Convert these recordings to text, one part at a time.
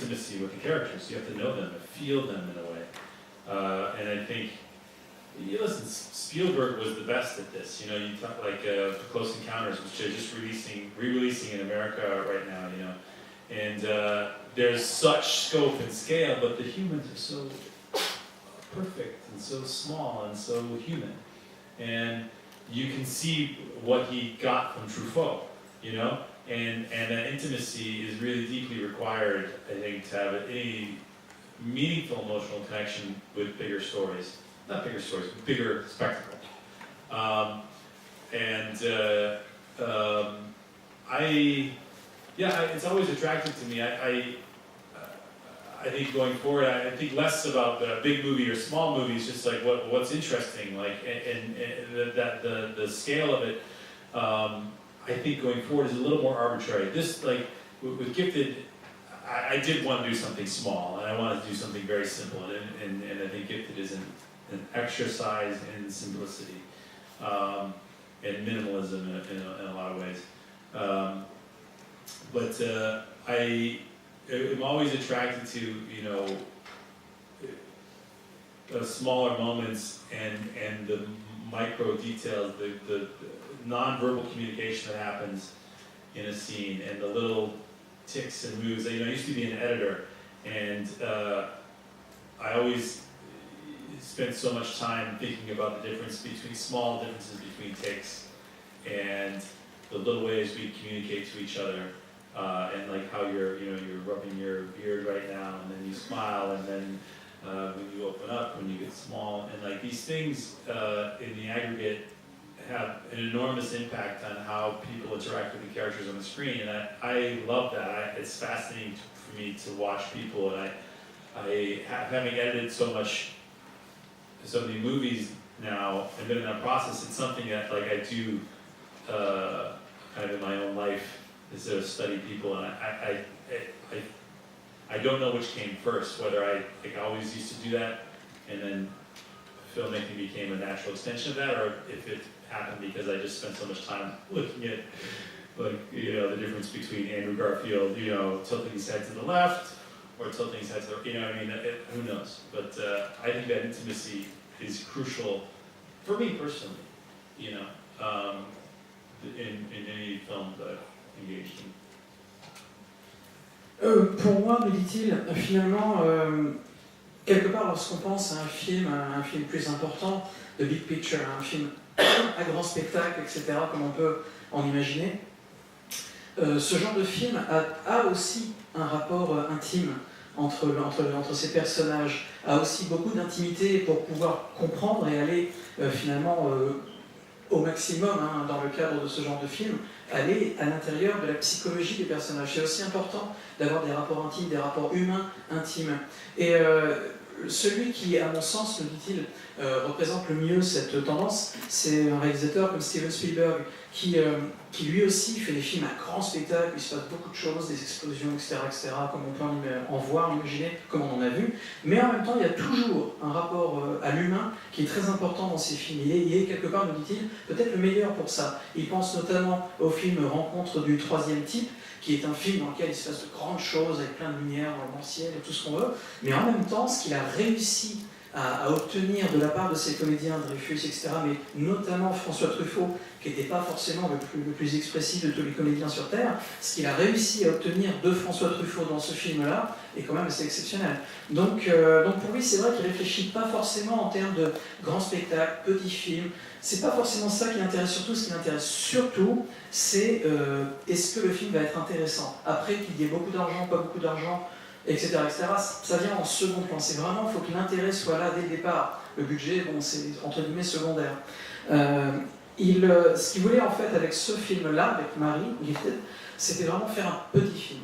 intimacy with the characters. You have to know them, feel them in a way. And I think, listen, Spielberg was the best at this. You know, you talk like Close Encounters, which they're just re-releasing in America right now. You know, and there's such scope and scale, but the humans are so perfect and so small and so human. And you can see what he got from Truffaut, you know? And that intimacy is really deeply required, I think, to have any meaningful emotional connection with bigger stories. Not bigger stories, but bigger spectacle. It's always attractive to me. I think going forward, I think less about the big movie or small movies, just like what's interesting, like and that the scale of it. I think going forward is a little more arbitrary. This, like with Gifted, I did want to do something small, and I wanted to do something very simple, and I think Gifted is an exercise in simplicity and minimalism in a lot of ways. I'm always attracted to, you know, smaller moments and the micro details, the non-verbal communication that happens in a scene, and the little ticks and moves. You know, I used to be an editor, and I always spent so much time thinking about the small differences between takes, and the little ways we communicate to each other. And like how you're rubbing your beard right now, and then you smile, and then when you open up, when you get small, and like these things in the aggregate have an enormous impact on how people interact with the characters on the screen, and I love that. It's fascinating for me to watch people, and having edited so many movies now and been in that process, it's something that like I do kind of in my own life. Is to study people, and I don't know which came first, whether I always used to do that, and then filmmaking became a natural extension of that, or if it happened because I just spent so much time looking at, like, you know, the difference between Andrew Garfield, you know, tilting his head to the left, or tilting his head to the, you know, I mean, who knows? But I think that intimacy is crucial for me personally, you know, in any film that I've engaged in. Pour moi, me dit-il, finalement, quelque part, lorsqu'on pense à un film plus important, the big picture, un film à grand spectacle, etc., comme on peut en imaginer, ce genre de film a aussi un rapport intime entre ces personnages, a aussi beaucoup d'intimité pour pouvoir comprendre et aller finalement au maximum, hein, dans le cadre de ce genre de film, aller à l'intérieur de la psychologie des personnages. C'est aussi important d'avoir des rapports intimes, des rapports humains intimes. Et celui qui, à mon sens, me dit-il, représente le mieux cette tendance, c'est un réalisateur comme Steven Spielberg, qui lui aussi fait des films à grand spectacle, où il se passe beaucoup de choses, des explosions, etc., comme on peut en voir, imaginer, comme on en a vu. Mais en même temps, il y a toujours un rapport à l'humain qui est très important dans ces films. Il est quelque part, me dit-il, peut-être le meilleur pour ça. Il pense notamment au film Rencontre du troisième type, qui est un film dans lequel il se passe de grandes choses, avec plein de lumière dans le ciel et tout ce qu'on veut. Mais en même temps, ce qu'il a réussi à obtenir de la part de ces comédiens, Dreyfus, etc., mais notamment François Truffaut, qui n'était pas forcément le plus expressif de tous les comédiens sur Terre, ce qu'il a réussi à obtenir de François Truffaut dans ce film-là est quand même assez exceptionnel. Donc pour lui, c'est vrai qu'il ne réfléchit pas forcément en termes de grands spectacles, petits films. C'est pas forcément ça qui l'intéresse surtout. Ce qui l'intéresse surtout, c'est est-ce que le film va être intéressant. Après qu'il y ait beaucoup d'argent, pas beaucoup d'argent, etc., ça vient en second plan. C'est vraiment, il faut que l'intérêt soit là dès le départ. Le budget, bon, c'est entre guillemets secondaire. Ce qu'il voulait en fait avec ce film-là, avec Marie, Gifted, c'était vraiment faire un petit film.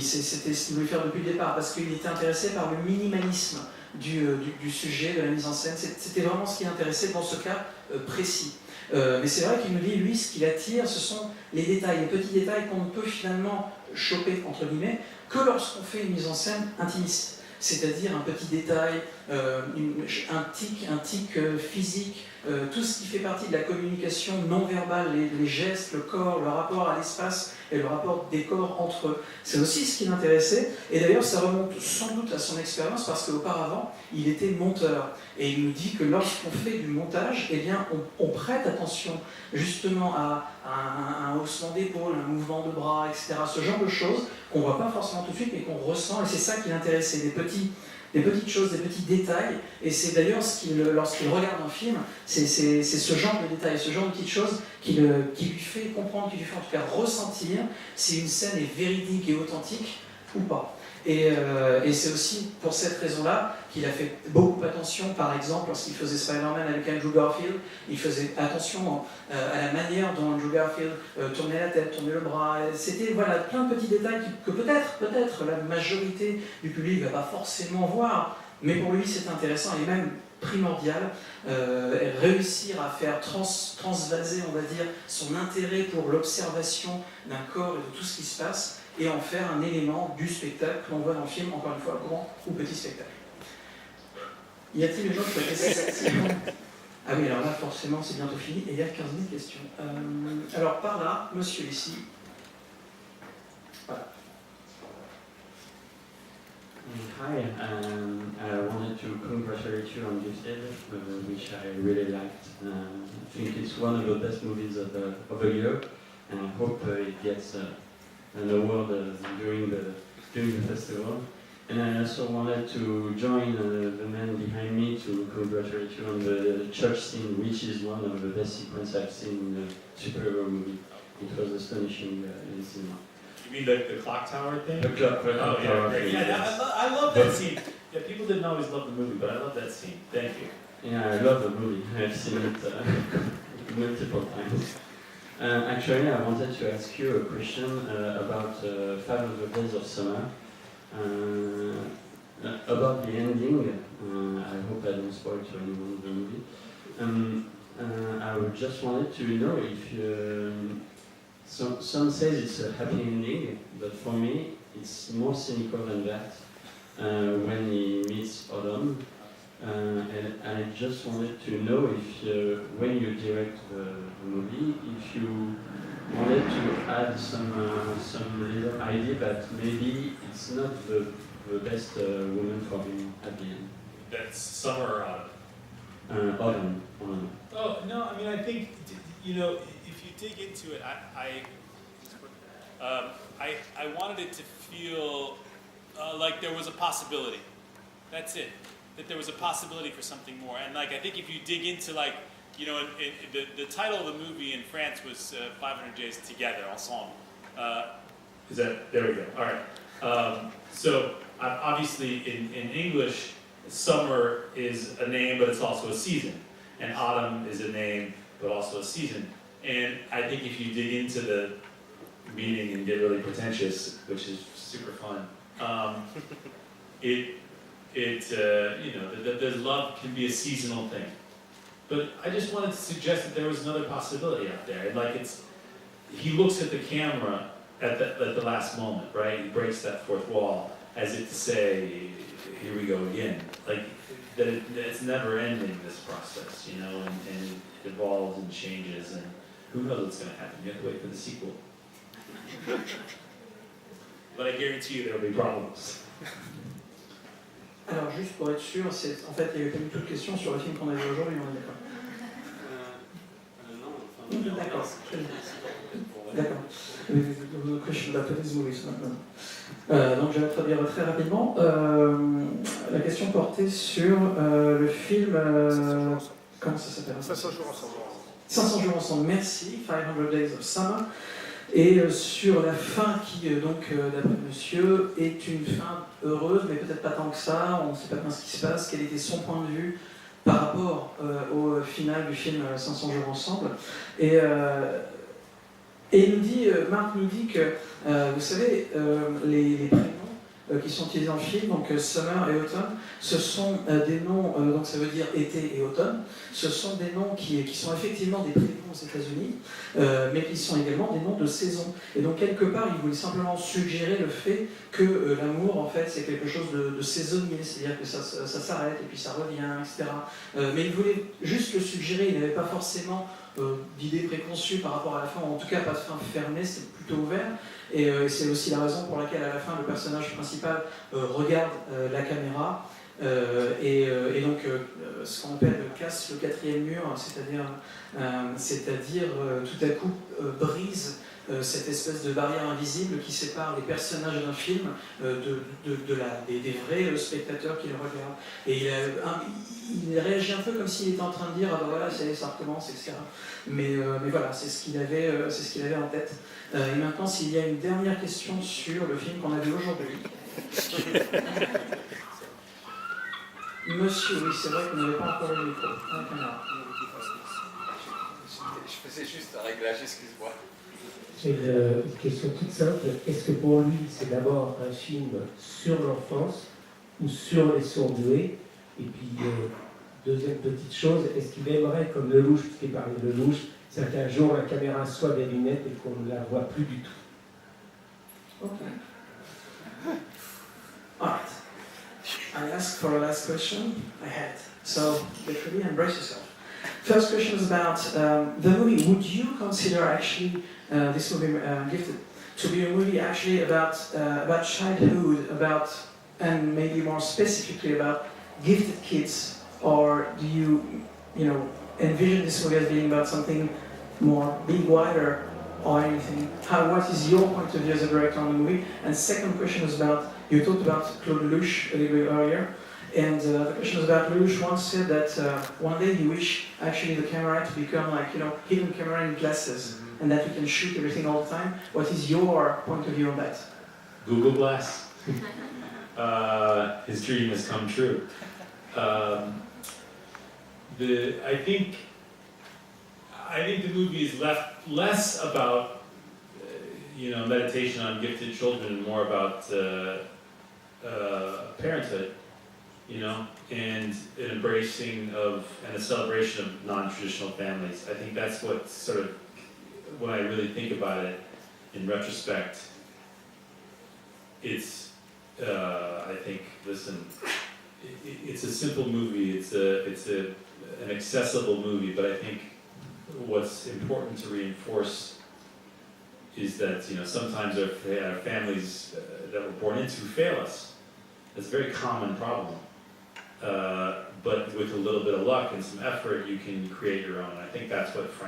C'était ce qu'il voulait faire depuis le départ, parce qu'il était intéressé par le minimalisme du sujet, de la mise en scène. C'était vraiment ce qui l'intéressait dans ce cas précis. Mais c'est vrai qu'il nous dit, lui, ce qui l'attire, ce sont les détails, les petits détails qu'on ne peut finalement choper, entre guillemets, que lorsqu'on fait une mise en scène intimiste. C'est-à-dire un petit détail, un tic physique, tout ce qui fait partie de la communication non verbale, les gestes, le corps, le rapport à l'espace et le rapport des corps entre eux. C'est aussi ce qui l'intéressait, et d'ailleurs ça remonte sans doute à son expérience parce qu'auparavant il était monteur, et il nous dit que lorsqu'on fait du montage, eh bien on prête attention justement à un haussement d'épaule, un mouvement de bras, etc. Ce genre de choses qu'on ne voit pas forcément tout de suite mais qu'on ressent, et c'est ça qui l'intéressait, des petites choses, des petits détails, et c'est d'ailleurs lorsqu'il regarde un film, c'est ce genre de détails, ce genre de petites choses qui lui fait comprendre, qui lui fait en tout cas ressentir si une scène est véridique et authentique ou pas. Et c'est aussi pour cette raison-là qu'il a fait beaucoup attention, par exemple, lorsqu'il faisait Spider-Man avec Andrew Garfield, il faisait attention à la manière dont Andrew Garfield tournait la tête, tournait le bras. C'était voilà, plein de petits détails que peut-être la majorité du public ne va pas forcément voir, mais pour lui c'est intéressant et même primordial, réussir à faire transvaser, on va dire, son intérêt pour l'observation d'un corps et de tout ce qui se passe, et en faire un élément du spectacle que l'on voit dans le film, encore une fois, grand ou petit spectacle. Y a-t-il une autre question? Ah oui, alors là, forcément, c'est bientôt fini, et il y a 15 000 questions. Alors, par là, monsieur ici. Voilà. Hi, I wanted to congratulate you on Gifted, which I really liked. I think it's one of the best movies of the year, and I hope it gets an award during the festival. And I also wanted to join the man behind me to congratulate you on the church scene, which is one of the best sequences I've seen in a superhero movie. It was astonishing in the cinema. You mean the clock tower thing? The clock tower great. thing, Yeah, yes. I love that scene. Yeah, people didn't always love the movie, but I love that scene. Thank you. Yeah, I love the movie. I've seen it multiple times. Actually, I wanted to ask you a question about 500 Days of Summer. About the ending, I hope I don't spoil to anyone the movie. I just wanted to know if some says it's a happy ending, but for me it's more cynical than that. When he meets Autumn, and I just wanted to know if when you direct the movie, if you wanted to add some little idea that maybe it's not the best woman for him at the end. That's summer or autumn? Autumn. Oh, no, I mean, I think, you know, if you dig into it, I wanted it to feel like there was a possibility. That's it. That there was a possibility for something more. And like, I think if you dig into like, you know, the title of the movie in France was 500 Days Together, Ensemble. Is that, there we go, all right. So obviously in English, summer is a name, but it's also a season. And autumn is a name, but also a season. And I think if you dig into the meaning and get really pretentious, which is super fun, you know, the love can be a seasonal thing. But I just wanted to suggest that there was another possibility out there. And like he looks at the camera at the last moment, right? He breaks that fourth wall as if to say, here we go again. Like, that it's never ending, this process, you know, and it evolves and changes, and who knows what's going to happen. You have to wait for the sequel. But I guarantee you there will be problems. Alors, juste pour être sûr, en fait, il y avait pas du tout de questions sur le film qu'on a vu aujourd'hui, on est d'accord. Non, D'accord. D'accord. The question about this movie, donc je vais traduire très rapidement. La question portait sur le film. Comment ça s'appelle? 500 jours ensemble. 500 jours ensemble, merci. 500 Days of Summer. Et sur la fin qui, donc, d'après monsieur, est une fin heureuse, mais peut-être pas tant que ça, on ne sait pas bien ce qui se passe, quel était son point de vue par rapport au final du film 500 jours ensemble. Et il nous dit, Marc nous dit que, vous savez, les prénoms qui sont utilisés dans le film, donc Summer et Autumn, ce sont des noms, donc ça veut dire été et automne, ce sont des noms qui sont effectivement des prénoms aux États-Unis, mais qui sont également des noms de saison. Et donc quelque part, il voulait simplement suggérer le fait que l'amour, en fait, c'est quelque chose de saisonnier, c'est-à-dire que ça s'arrête et puis ça revient, etc. Mais il voulait juste le suggérer, il n'avait pas forcément d'idées préconçues par rapport à la fin, ou en tout cas pas de fin fermée, c'est plutôt ouvert. Et c'est aussi la raison pour laquelle à la fin le personnage principal regarde la caméra et donc ce qu'on appelle casse le quatrième mur, c'est-à-dire tout à coup brise cette espèce de barrière invisible qui sépare les personnages d'un film des vrais spectateurs qui le regardent. Et il réagit un peu comme s'il était en train de dire ah ben voilà, ça recommence, etc. Mais voilà, c'est ce qu'il avait en tête. Et maintenant, s'il y a une dernière question sur le film qu'on a vu aujourd'hui. Monsieur, oui, c'est vrai que vous n'avez pas encore le micro. Je faisais juste un réglage, excuse-moi. J'ai une question toute simple. Est-ce que pour lui, c'est d'abord un film sur l'enfance ou sur les surdoués? Et puis, deuxième petite chose, est-ce qu'il aimerait, comme Lelouch, puisqu'il parlait de Lelouch, c'est qu'un jour la caméra soit des lunettes et qu'on ne la voit plus du tout? Okay. All right. I asked for a last question. I had. So, literally, embrace yourself. First question is about the movie. Would you consider actually this movie Gifted to be a movie actually about childhood, and maybe more specifically about gifted kids, or do you envision this movie as being about something more big, wider, or anything? What is your point of view as a director on the movie? And second question is about, you talked about Claude Lelouch a little bit earlier, and the question is about Lelouch once said that one day he wished actually the camera to become like, hidden camera in glasses, and that we can shoot everything all the time. What is your point of view on that? Google Glass. His dream has come true. I think the movie is less about meditation on gifted children and more about parenthood, and an embracing of and a celebration of non-traditional families. I think that's what when I really think about it in retrospect, it's I think, listen, it's a simple movie. It's an accessible movie, but I think what's important to reinforce is that sometimes our families that we're born into fail us. That's a very common problem. But with a little bit of luck and some effort, you can create your own. I think that's what Frank